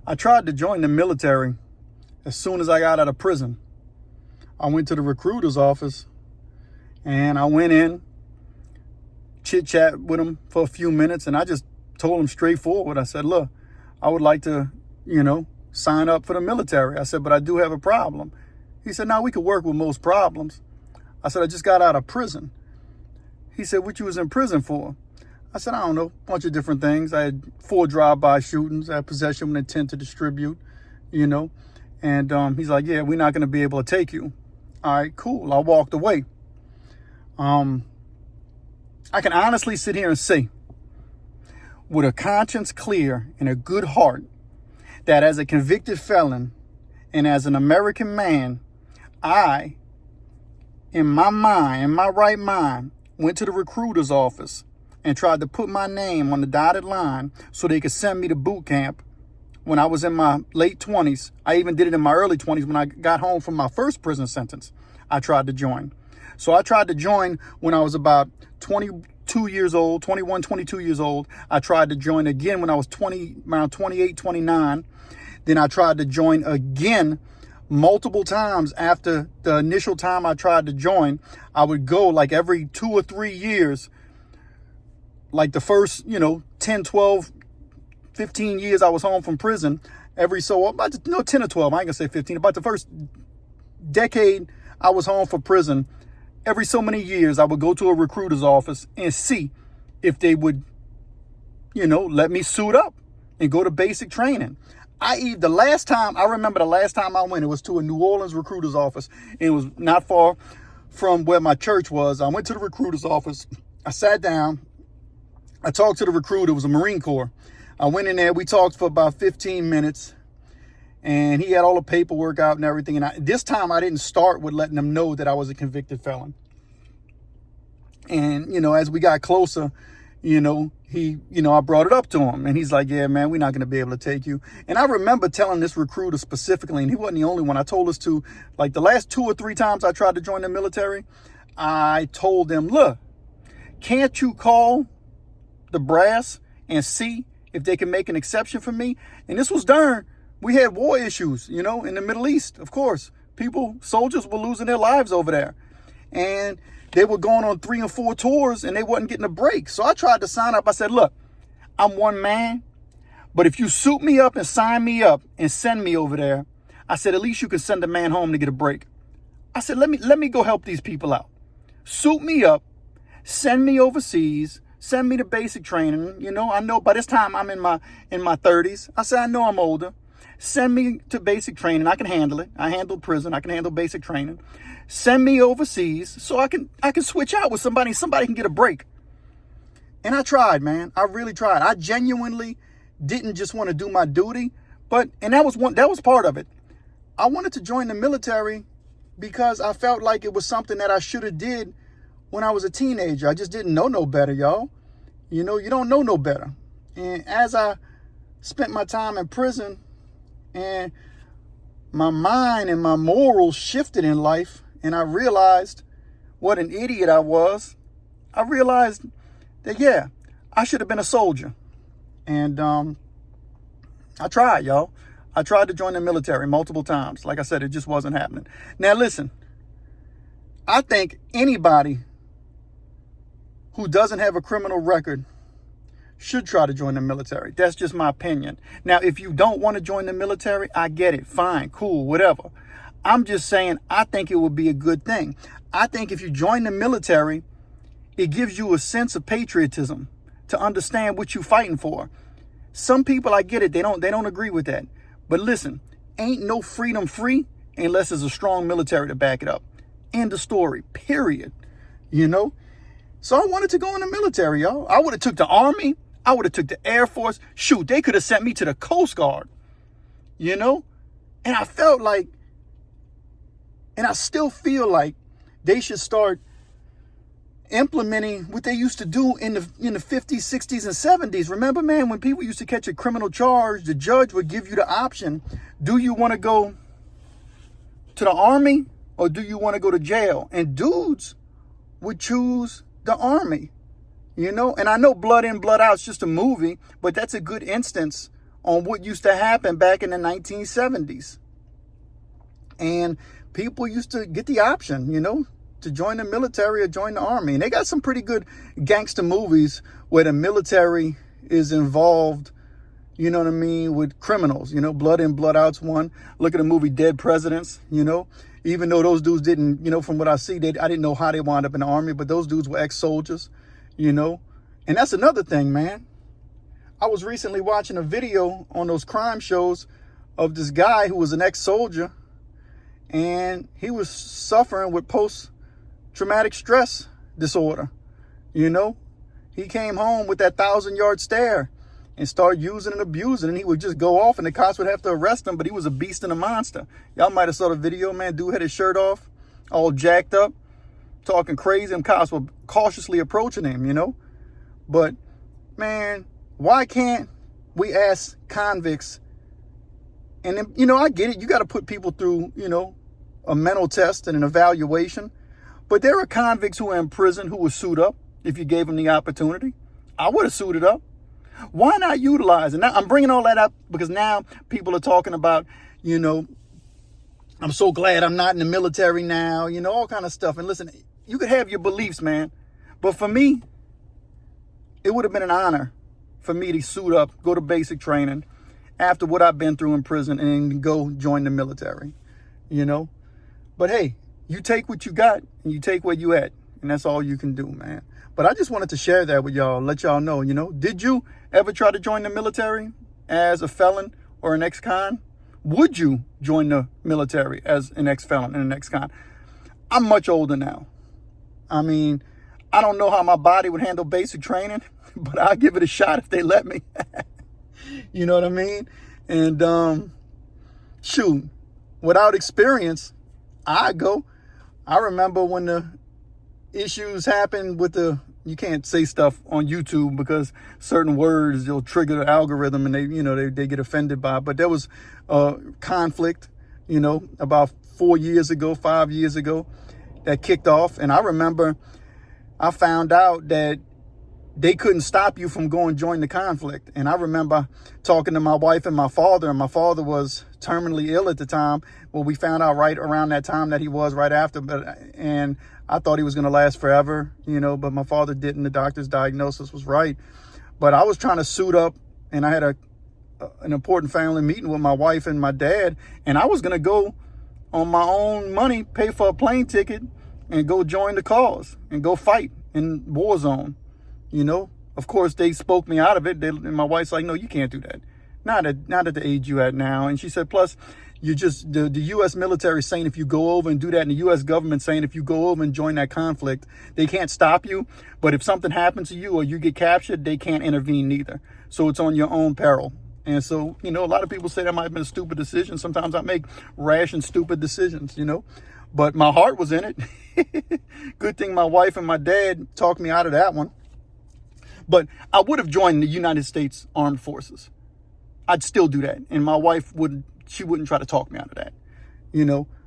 I tried to join the military as soon as I got out of prison. I went to the recruiter's office and I went in, chit-chat with him for a few minutes, and I just told him straightforward. I said, look, I would like to, sign up for the military. I said, but I do have a problem. He said, no, we could work with most problems. I said, I just got out of prison. He said, what you was in prison for? I said, I don't know, a bunch of different things. I had 4 drive-by shootings. I had possession with intent to distribute, And he's like, yeah, we're not going to be able to take you. All right, cool. I walked away. I can honestly sit here and say, with a conscience clear and a good heart, that as a convicted felon and as an American man, I, in my right mind, went to the recruiter's office and tried to put my name on the dotted line so they could send me to boot camp when I was in my late 20s. I even did it in my early 20s when I got home from my first prison sentence. I tried to join. So I tried to join when I was about 22 years old, 21, 22 years old. I tried to join again when I was around 28, 29. Then I tried to join again multiple times after the initial time I tried to join. I would go like every 2 or 3 years, like the first, 10, 12, 15 years I was home from prison. Every so, about 10 or 12, I ain't gonna say 15, about the first decade I was home from prison. Every so many years, I would go to a recruiter's office and see if they would, let me suit up and go to basic training. I remember the last time I went, it was to a New Orleans recruiter's office. It was not far from where my church was. I went to the recruiter's office. I sat down. I talked to the recruiter. It was a Marine Corps. I went in there. We talked for about 15 minutes. And he had all the paperwork out and everything. And this time I didn't start with letting them know that I was a convicted felon. And, as we got closer, I brought it up to him. And he's like, yeah, man, we're not going to be able to take you. And I remember telling this recruiter specifically, and he wasn't the only one. I told this to, like, the last 2 or 3 times I tried to join the military, I told them, look, can't you call the brass and see if they can make an exception for me? And this was during, we had war issues, in the Middle East, of course. Soldiers were losing their lives over there. And they were going on 3 and 4 tours and they wasn't getting a break. So I tried to sign up. I said, look, I'm one man, but if you suit me up and sign me up and send me over there, I said, at least you can send a man home to get a break. I said, let me go help these people out. Suit me up, send me overseas, send me to basic training. I know by this time I'm in my 30s. I said, I know I'm older. Send me to basic training. I can handle it. I handle prison. I can handle basic training. Send me overseas so I can switch out with somebody. Somebody can get a break. And I tried, man. I really tried. I genuinely didn't just want to do my duty, and that was part of it. I wanted to join the military because I felt like it was something that I should have did when I was a teenager. I just didn't know no better, y'all. You don't know no better. And as I spent my time in prison and my mind and my morals shifted in life, and I realized what an idiot I was. I realized that, yeah, I should have been a soldier. And I tried, y'all. I tried to join the military multiple times. Like I said, it just wasn't happening. Now, listen, I think anybody who doesn't have a criminal record should try to join the military. That's just my opinion. Now, if you don't want to join the military, I get it. Fine, cool, whatever. I'm just saying, I think it would be a good thing. I think if you join the military, it gives you a sense of patriotism to understand what you're fighting for. Some people, I get it, they don't agree with that. But listen, ain't no freedom free unless there's a strong military to back it up. End of story, period. So I wanted to go in the military, y'all. I would have took the Army. I would have took the Air Force. Shoot, they could have sent me to the Coast Guard, And I felt like, and I still feel like they should start implementing what they used to do in the 50s, 60s, and 70s. Remember, man, when people used to catch a criminal charge, the judge would give you the option. Do you want to go to the Army or do you want to go to jail? And dudes would choose the Army, And I know Blood In, Blood Out is just a movie, but that's a good instance on what used to happen back in the 1970s. And people used to get the option, to join the military or join the army. And they got some pretty good gangster movies where the military is involved, you know what I mean, with criminals. Blood In, Blood Out's one. Look at the movie Dead Presidents, even though those dudes didn't, from what I see, I didn't know how they wound up in the army, but those dudes were ex-soldiers, And that's another thing, man. I was recently watching a video on those crime shows of this guy who was an ex-soldier, and he was suffering with post-traumatic stress disorder. He came home with that 1,000-yard stare and started using and abusing, and he would just go off and the cops would have to arrest him, but he was a beast and a monster. Y'all might have saw the video, man. Dude had his shirt off, all jacked up, talking crazy, and cops were cautiously approaching him, But, man, why can't we ask convicts? And then, I get it. You got to put people through, a mental test and an evaluation. But there are convicts who are in prison who would suit up if you gave them the opportunity. I would have suited up. Why not utilize it? Now, I'm bringing all that up because now people are talking about, I'm so glad I'm not in the military now, all kind of stuff. And listen, you could have your beliefs, man. But for me, it would have been an honor for me to suit up, go to basic training after what I've been through in prison and go join the military, But hey, you take what you got and you take where you at. And that's all you can do, man. But I just wanted to share that with y'all, let y'all know, Did you ever try to join the military as a felon or an ex-con? Would you join the military as an ex-felon and an ex-con? I'm much older now. I mean, I don't know how my body would handle basic training, but I'll give it a shot if they let me. You know what I mean? And shoot, without experience, I go. I remember when the issues happened with you can't say stuff on YouTube because certain words you'll trigger the algorithm and they get offended by it. But there was conflict, about 5 years ago that kicked off. And I remember I found out that they couldn't stop you from going join the conflict. And I remember talking to my wife and my father was terminally ill at the time. Well, we found out right around that time that he was right after, and I thought he was going to last forever, but my father didn't. The doctor's diagnosis was right. But I was trying to suit up, and I had an important family meeting with my wife and my dad, and I was going to go on my own money, pay for a plane ticket, and go join the cause and go fight in war zone. Of course, they spoke me out of it. And my wife's like, no, you can't do that. Not at the age you at now. And she said, plus, the U.S. military is saying if you go over and do that, and the U.S. government saying if you go over and join that conflict, they can't stop you. But if something happens to you or you get captured, they can't intervene neither. So it's on your own peril. And so, a lot of people say that might have been a stupid decision. Sometimes I make rash and stupid decisions, But my heart was in it. Good thing my wife and my dad talked me out of that one. But I would have joined the United States Armed Forces. I'd still do that. And my wife wouldn't try to talk me out of that,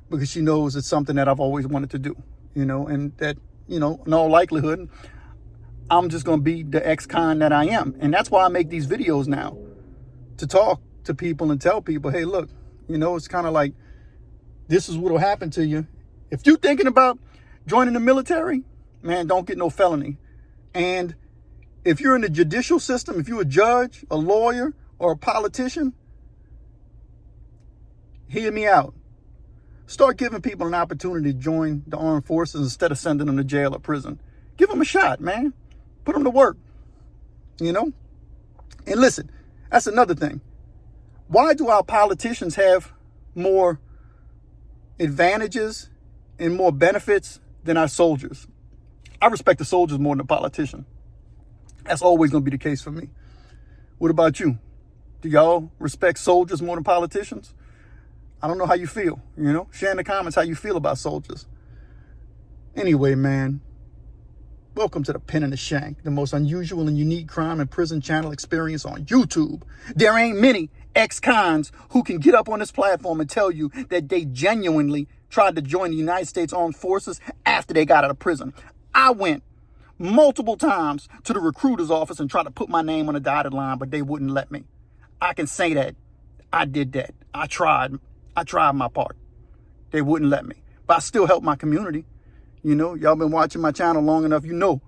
because she knows it's something that I've always wanted to do, and that, in all likelihood, I'm just going to be the ex-con that I am. And that's why I make these videos now, to talk to people and tell people, hey, look, it's kind of like, this is what will happen to you. If you're thinking about joining the military, man, don't get no felony. And if you're in the judicial system, if you're a judge, a lawyer, or a politician, hear me out. Start giving people an opportunity to join the armed forces instead of sending them to jail or prison. Give them a shot, man. Put them to work, And listen, that's another thing. Why do our politicians have more advantages and more benefits than our soldiers? I respect the soldiers more than the politician. That's always going to be the case for me. What about you? Do y'all respect soldiers more than politicians? I don't know how you feel, Share in the comments how you feel about soldiers. Anyway, man, welcome to the Pen and the Shank, the most unusual and unique crime and prison channel experience on YouTube. There ain't many ex-cons who can get up on this platform and tell you that they genuinely tried to join the United States Armed Forces after they got out of prison. I went multiple times to the recruiter's office and tried to put my name on a dotted line, but they wouldn't let me. I can say that I did that. I tried my part. They wouldn't let me. But I still help my community. You know, y'all been watching my channel long enough. You know,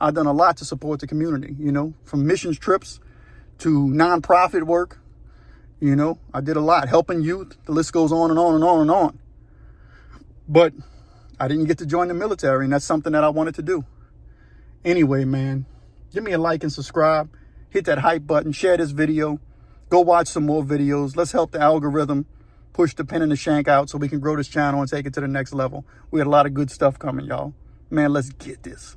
I've done a lot to support the community, you know, from missions trips to nonprofit work. You know, I did a lot helping youth. The list goes on and on and on and on. But I didn't get to join the military, and that's something that I wanted to do. Anyway, man, give me a like and subscribe. Hit that hype button. Share this video. Go watch some more videos. Let's help the algorithm push the pin and the shank out so we can grow this channel and take it to the next level. We had a lot of good stuff coming, y'all. Man, let's get this.